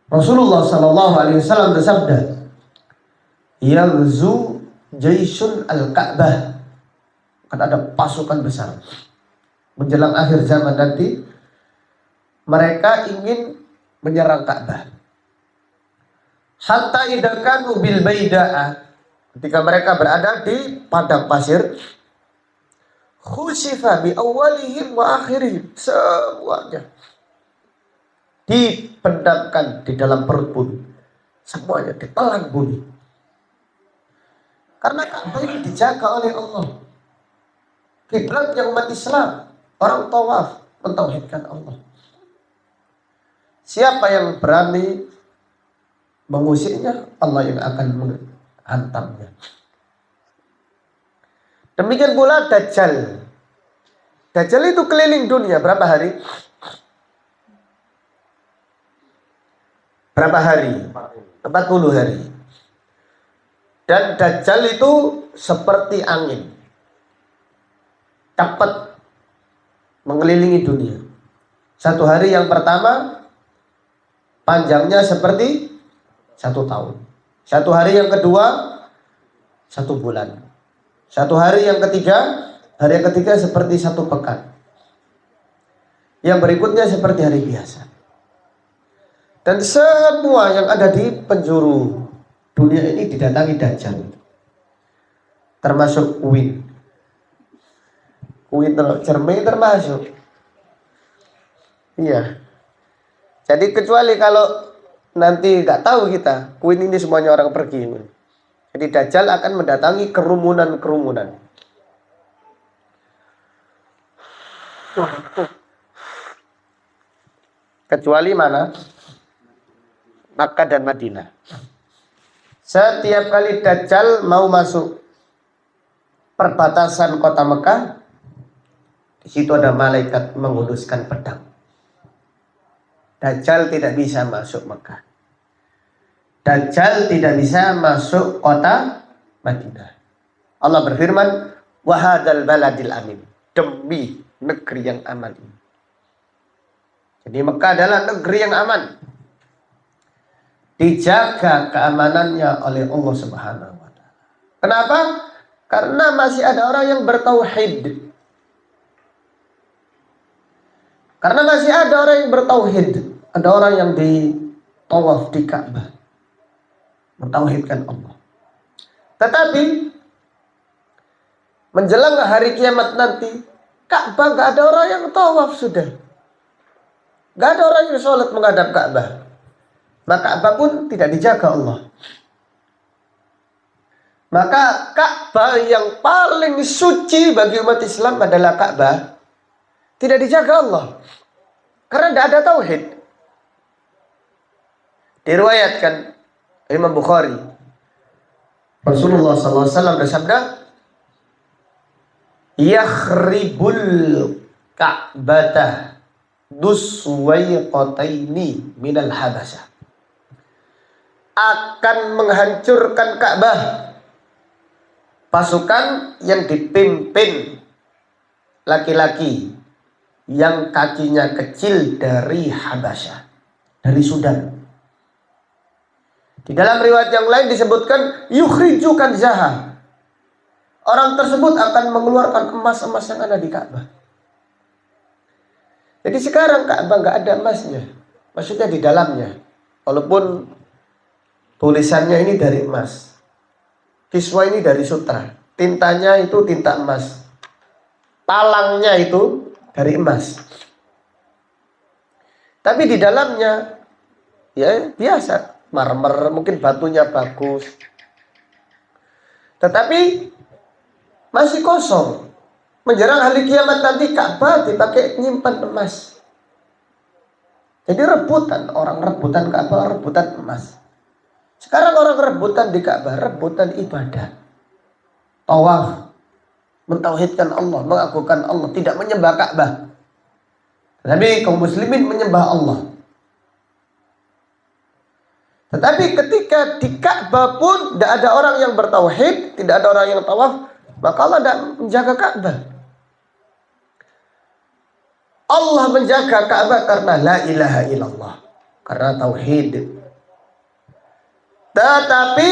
Rasulullah SAW bersabda, "Yaghzu jaisun al-Ka'bah." Akan ada pasukan besar menjelang akhir zaman nanti. Mereka ingin menyerang Ka'bah. Hatta idza kanu bil baida'ah, ketika mereka berada di padang pasir, khusifa bi awwalihim wa akhirihim, semuanya dipendamkan di dalam perut bumi, semuanya ditelan bumi. Karena Ka'bah ini dijaga oleh Allah, kiblatnya umat Islam, orang tawaf mentauhidkan Allah. Siapa yang berani mengusirnya, Allah yang akan menghantamnya. Demikian pula Dajjal. Dajjal itu keliling dunia berapa hari? Berapa hari? 40 hari. Dan Dajjal itu seperti angin, cepat mengelilingi dunia. 1 hari yang pertama panjangnya seperti 1 tahun. 1 hari yang kedua 1 bulan. 1 hari yang ketiga, hari yang ketiga seperti 1 pekan. Yang berikutnya seperti hari biasa. Dan semua yang ada di penjuru dunia ini didatangi Dajjal. Termasuk Uin. Uin cermin termasuk. Iya. Jadi kecuali kalau nanti nggak tahu kita, Queen ini semuanya orang pergi. Jadi Dajjal akan mendatangi kerumunan-kerumunan. Kecuali mana? Makkah dan Madinah. Setiap kali Dajjal mau masuk perbatasan kota Mekah, di situ ada malaikat menghunuskan pedang. Dajjal tidak bisa masuk Mekah. Dajjal tidak bisa masuk kota Madinah. Allah berfirman, "Wahadal baladil amin." Demi negeri yang aman ini. Jadi Mekah adalah negeri yang aman. Dijaga keamanannya oleh Allah Subhanahu wa ta'ala. Kenapa? Karena masih ada orang yang bertauhid. Karena masih ada orang yang bertauhid. Ada orang yang di tawaf di Ka'bah, mentauhidkan Allah. Tetapi menjelang hari kiamat nanti, Ka'bah gak ada orang yang tawaf sudah. Gak ada orang yang sholat menghadap Ka'bah. Maka Ka'bah pun tidak dijaga Allah. Maka Ka'bah yang paling suci bagi umat Islam adalah Ka'bah tidak dijaga Allah. Karena tidak ada tauhid. Diriwayatkan Imam Bukhari, Rasulullah SAW bersabda, yakhribul Ka'batah duswayqataini minal Habasyah. Akan menghancurkan Ka'bah pasukan yang dipimpin laki-laki yang kakinya kecil dari Habasyah, dari Sudan. Di dalam riwayat yang lain disebutkan yukhriju kanzaha. Orang tersebut akan mengeluarkan emas-emas yang ada di Ka'bah. Jadi sekarang Ka'bah nggak ada emasnya, maksudnya di dalamnya. Walaupun tulisannya ini dari emas, kiswa ini dari sutra, tintanya itu tinta emas, talangnya itu dari emas. Tapi di dalamnya ya biasa, marmer, mungkin batunya bagus, tetapi masih kosong. Menjelang hari kiamat nanti Ka'bah dipakai nyimpan emas. Jadi rebutan, orang rebutan Ka'bah, rebutan emas. Sekarang orang rebutan di Ka'bah, rebutan ibadah, tawaf, mentauhidkan Allah, mengagungkan Allah, tidak menyembah Ka'bah. Tetapi kaum muslimin menyembah Allah. Tetapi ketika di Ka'bah pun tidak ada orang yang bertauhid, tidak ada orang yang tawaf, maka Allah tidak menjaga Ka'bah. Allah menjaga Ka'bah karena la ilaha illallah, karena tauhid. Tetapi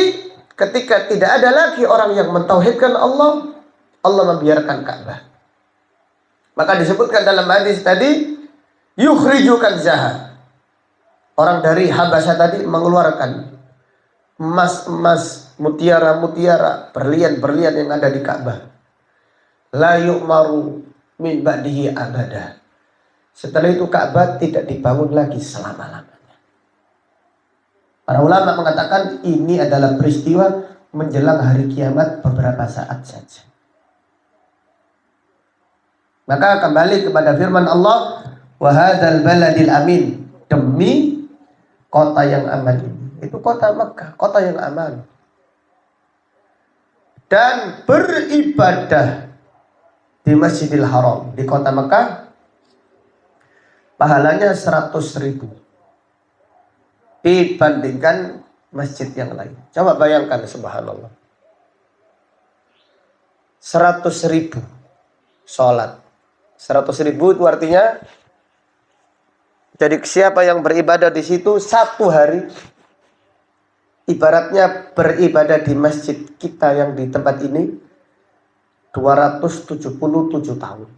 ketika tidak ada lagi orang yang mentauhidkan Allah, Allah membiarkan Ka'bah. Maka disebutkan dalam hadis tadi, yukhriju kanzaha. Orang dari Habasyah tadi mengeluarkan emas-emas, mutiara-mutiara, berlian-berlian yang ada di Ka'bah. La yu'maru min ba'dihi abada. Setelah itu Ka'bah tidak dibangun lagi selama-lamanya. Para ulama mengatakan ini adalah peristiwa menjelang hari kiamat beberapa saat saja. Maka kembali kepada firman Allah, wa hadzal baladil amin, demi kota yang aman ini. Itu kota Mekah, kota yang aman. Dan beribadah di Masjidil Haram, di kota Mekah, pahalanya 100.000 dibandingkan masjid yang lain. Coba bayangkan, subhanallah, 100.000 sholat. 100.000 itu artinya, jadi siapa yang beribadah di situ satu hari, ibaratnya beribadah di masjid kita yang di tempat ini 277 tahun.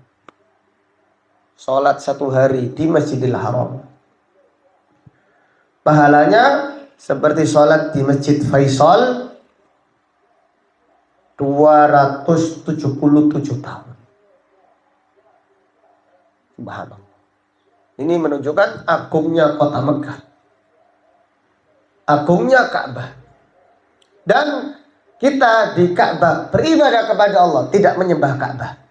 Sholat satu hari di Masjidil Haram, pahalanya seperti sholat di Masjid Faisal 277 tahun. Subhanallah. Ini menunjukkan agungnya kota Mekah, agungnya Ka'bah. Dan kita di Ka'bah beribadah kepada Allah, tidak menyembah Ka'bah.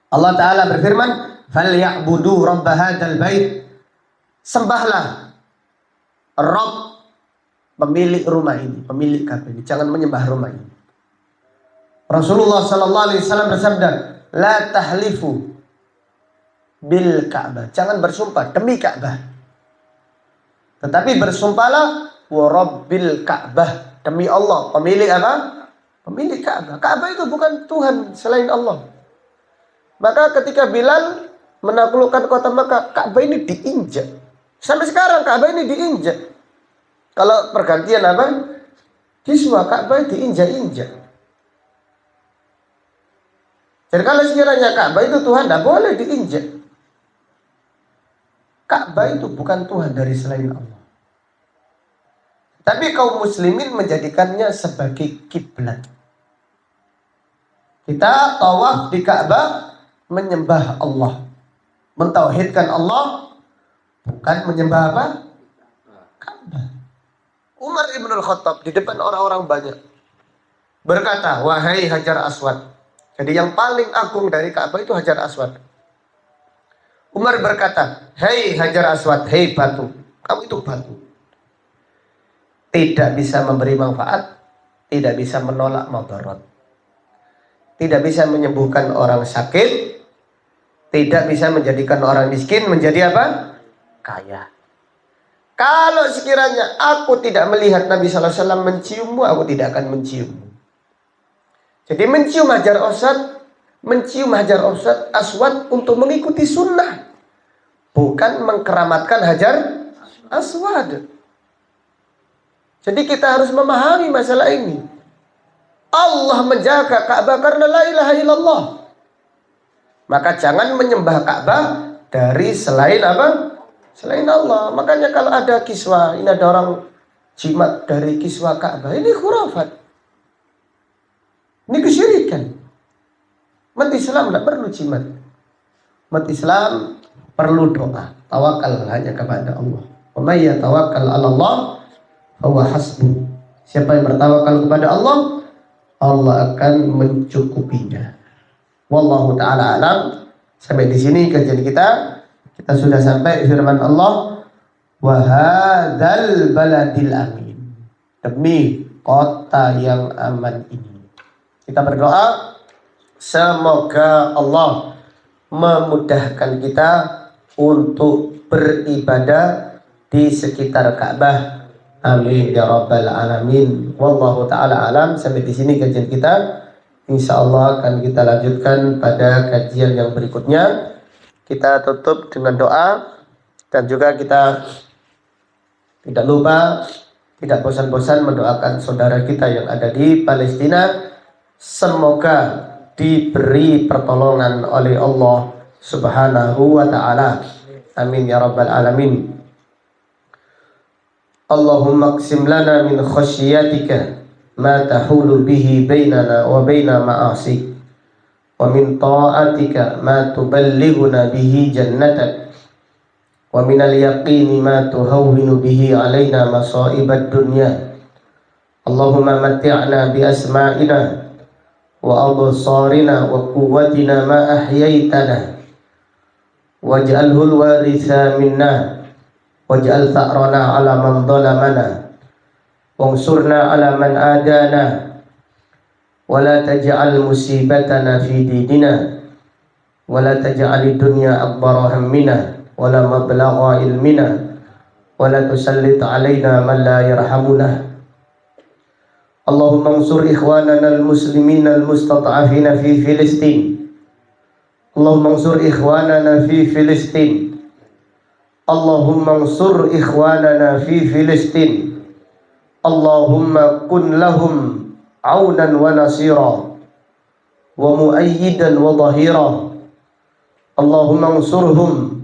Allah Ta'ala berfirman, "Falyabudu rabb hadzal bait." Sembahlah Rabb, pemilik rumah ini, pemilik Ka'bah ini. Jangan menyembah rumah ini. Rasulullah sallallahu alaihi wasallam bersabda, "La tahlifu bil Ka'bah." Jangan bersumpah demi Ka'bah. Tetapi bersumpahlah wa rabbil Ka'bah, demi Allah, pemilik apa? Pemilik Ka'bah. Ka'bah itu bukan Tuhan selain Allah. Maka ketika Bilal menaklukkan kota Mekah, Ka'bah ini diinjak. Sampai sekarang Ka'bah ini diinjak. Kalau pergantian apa? Kiswa, Ka'bah diinjak-injak. Jadi kalau sekiranya Ka'bah itu Tuhan, tidak boleh diinjak. Ka'bah itu bukan Tuhan dari selain Allah. Tapi kaum muslimin menjadikannya sebagai kiblat. Kita tawaf di Ka'bah, menyembah Allah. mentauhidkan Allah, bukan menyembah apa? Ka'bah. Umar ibn al-Khattab di depan orang-orang banyak berkata, wahai Hajar Aswad. Jadi yang paling agung dari Ka'bah itu Hajar Aswad. Umar berkata, hei Hajar Aswad, hei batu, kamu itu batu. Tidak bisa memberi manfaat, tidak bisa menolak madarat. Tidak bisa menyembuhkan orang sakit, tidak bisa menjadikan orang miskin menjadi apa? Kaya. Kalau sekiranya aku tidak melihat Nabi SAW menciummu, aku tidak akan menciummu. Jadi mencium Hajar Aswad untuk mengikuti sunnah, bukan mengkeramatkan Hajar Aswad. Jadi kita harus memahami masalah ini. Allah menjaga Ka'bah karena la ilaha illallah. Maka jangan menyembah Ka'bah dari selain apa? Selain Allah. Makanya kalau ada kiswah, ini ada orang jimat dari kiswah Ka'bah, ini khurafat. Ini kesyirikan. Umat Islam tidak perlu jimat. Umat Islam perlu doa. Tawakal hanya kepada Allah. Wa may yatawakkal 'ala Allah fahuwa hasbuh. Siapa yang bertawakal kepada Allah, Allah akan mencukupinya. Wallahu taala alam. Sampai di sini kajian kita. Kita sudah sampai firman Allah, wa hadzal baladil amin. Demi kota yang aman ini. Kita berdoa semoga Allah memudahkan kita untuk beribadah di sekitar Ka'bah. Amin ya rabbal alamin. Wallahu taala alam. Sampai di sini kajian kita. Insyaallah akan kita lanjutkan pada kajian yang berikutnya. Kita tutup dengan doa dan juga kita tidak lupa, tidak bosan-bosan mendoakan saudara kita yang ada di Palestina. Semoga diberi pertolongan oleh Allah Subhanahu wa ta'ala. Amin ya rabbal alamin. Allahumma qsim lana min khasyiatika ma tahulu bihi bainana wa baina ma'asik, wa min ta'atika ma tuballighuna bihi jannatak, wa min al-yaqini ma tuhawwinu bihi alaina masa'ibad dunya. Allahumma matti'na bi asma'ina wa absarina wa quwwatina ma ahyaytana waj'alhu al-waritha minna waj'al tha'rana 'ala man dhalamana wansurna 'ala man adana wa la taj'al musibatana fi dinina wa la taj'al ad-dunya akbara hammina wa la mablagha ilmina wa la tusallit 'alaina man la yarhamuna. Allahumma ansur ikhwanana al-muslimina al-mustata'afina fi Filistin. Allahumma ansur ikhwanana fi Filistin. Allahumma ansur ikhwanana fi Filistin. Allahumma kun lahum aunan wa nasira wa muayyidan wa dhahira. Allahumma ansurhum.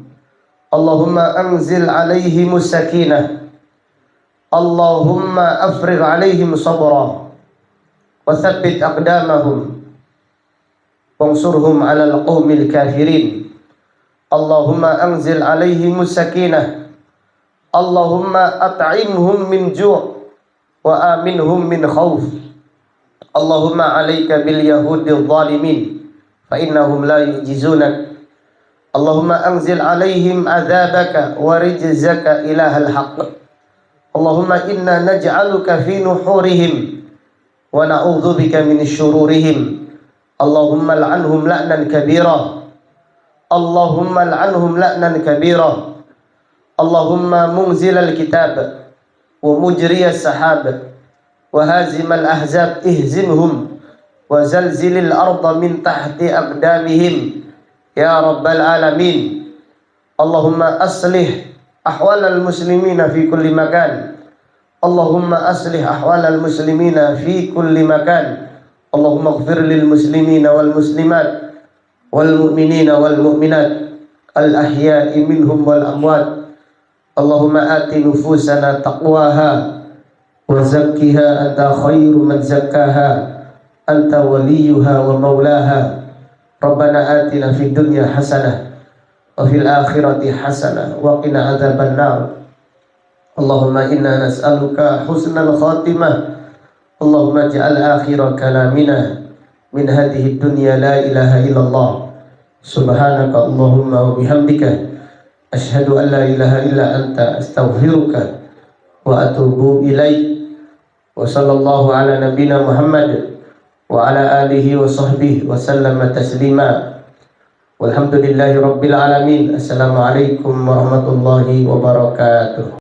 Allahumma anzil alaihimus sakinah. Allahumma afrigh alaihim sabra wa thabbit aqdamahum wansurhum 'alal qaumil kafirin. Allahumma anzil alaihimus sakinah. Allahumma at'imhum min ju' wa aminhum min khawf. Allahumma 'alaika bil yahudil zalimin fa innahum la yu'jizunak. Allahumma anzil alaihim adzabaka wa rijzaka ilahal haqq. Allahumma inna naj'aluka fi nuhurihim wa na'udzu bika min syururihim. Allahumma al'anhum la'nan kabira. Allahumma al'anhum la'nan kabira. Allahumma munzil al-kitab wa mujri as-sahab wa hazim al-ahzab ihzimhum wa zalzil al-arda min tahti aqdamihim ya rabbal alamin. Allahumma aslih ahwal al-muslimina fi kulli makan. Allahumma aslih ahwal al-muslimina fi kulli makan. Allahumma ighfir lil muslimina wal muslimat wal mu'minina wal mu'minat al ahya'i minhum wal amwat. Allahumma ati nufusana taqwaha wa zakkiha anta khairu man zakkaha anta waliyuha wa maulaha. Rabbana atina fid dunya hasanah wa fil akhirati hasanah wa qina adzabannar. Allahumma inna nas'aluka husnal khatimah. Allahumma ij'al akhira kalamina min hadhihi dunya la ilaha illallah. Subhanaka Allahumma wa bihamdika asyhadu an la ilaha illa anta astaghfiruka wa atubu ilaik. Wa sallallahu ala nabiyyina Muhammad wa ala alihi wa sahbihi wa sallama taslima. Walhamdulillahi rabbil alamin. Assalamualaikum warahmatullahi wabarakatuh.